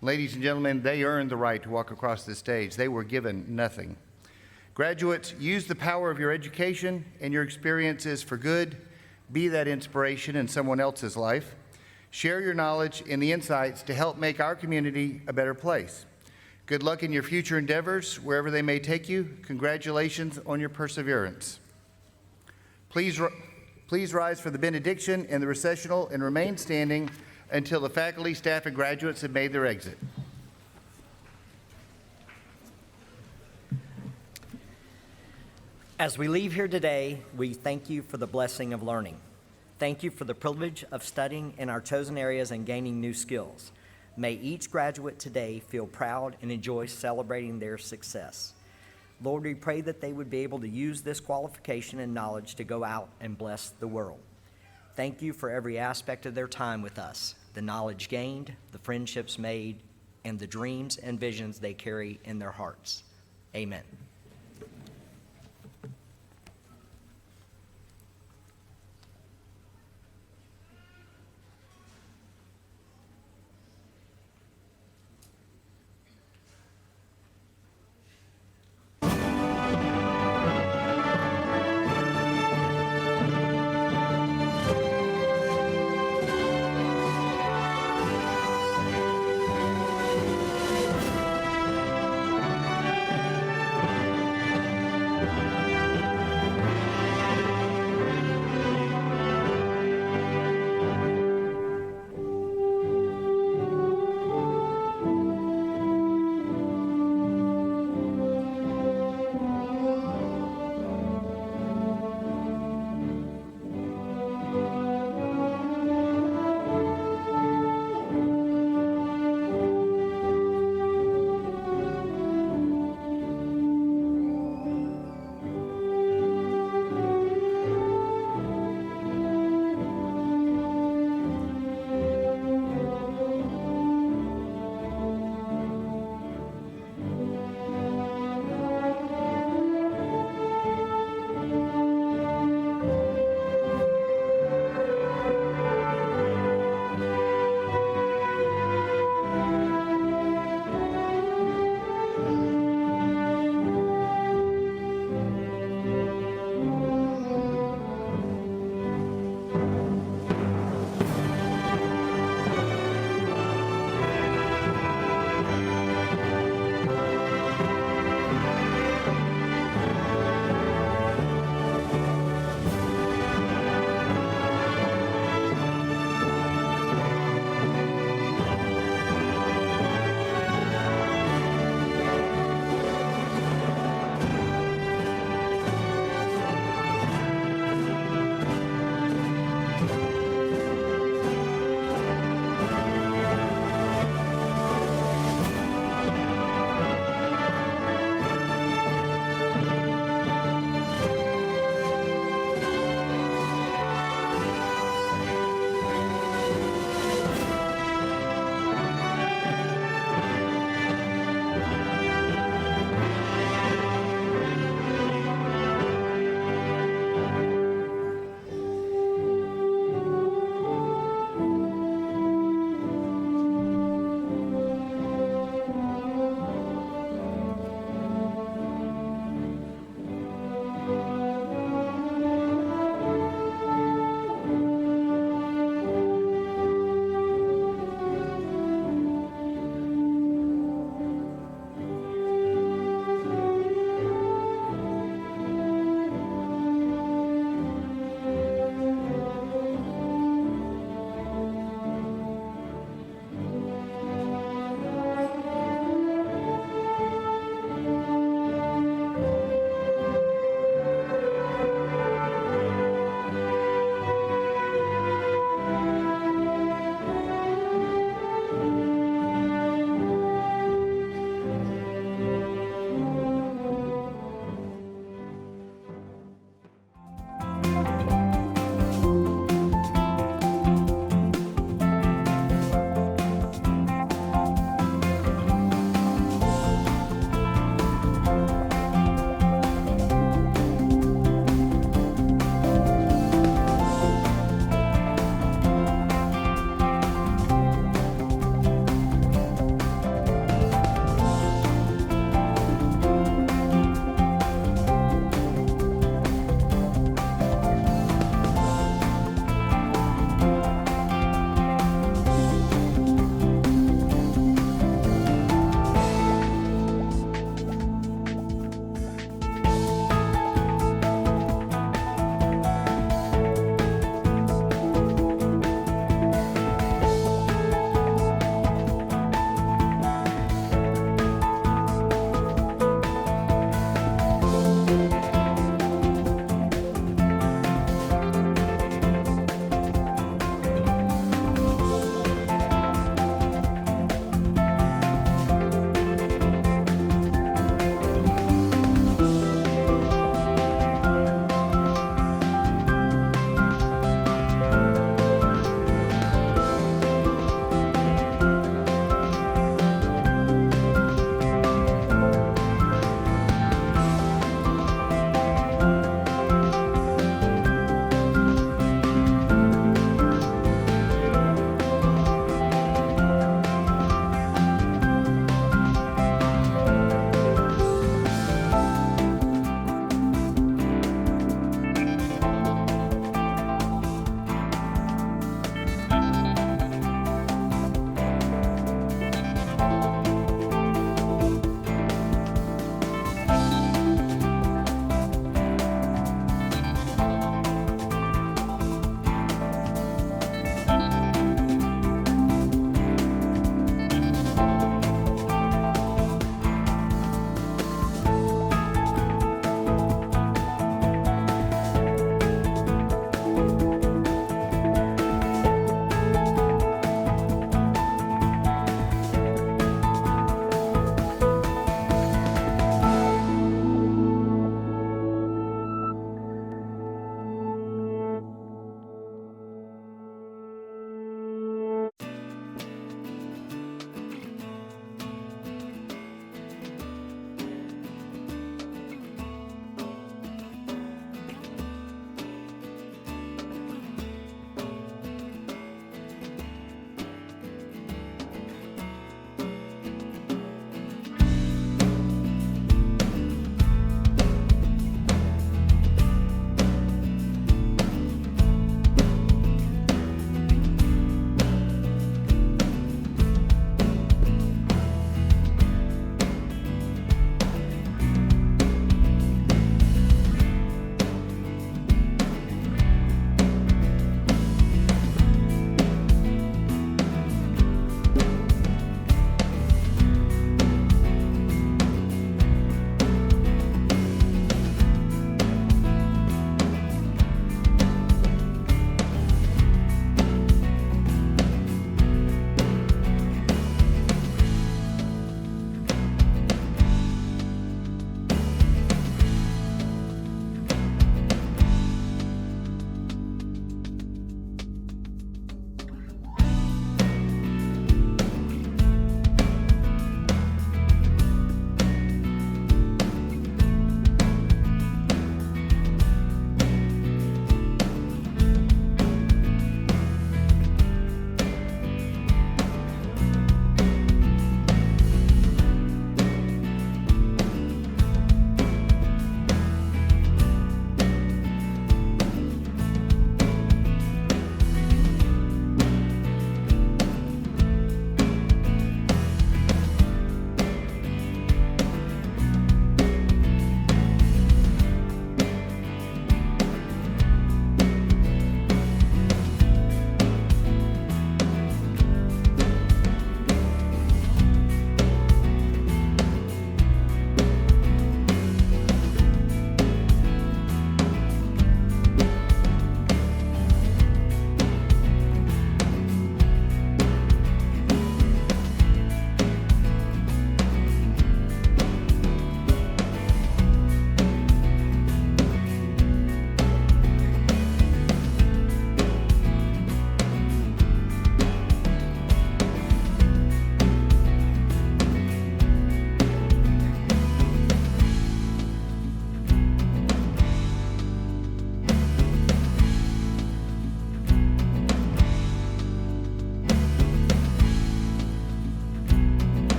Ladies and gentlemen, they earned the right to walk across this stage. They were given nothing. Graduates, use the power of your education and your experiences for good. Be that inspiration in someone else's life. Share your knowledge and the insights to help make our community a better place. Good luck in your future endeavors, wherever they may take you. Congratulations on your perseverance. Please rise for the benediction and the recessional and remain standing until the faculty, staff, and graduates have made their exit.
As we leave here today, we thank you for the blessing of learning. Thank you for the privilege of studying in our chosen areas and gaining new skills. May each graduate today feel proud and enjoy celebrating their success. Lord, we pray that they would be able to use this qualification and knowledge to go out and bless the world. Thank you for every aspect of their time with us, the knowledge gained, the friendships made, and the dreams and visions they carry in their hearts. Amen.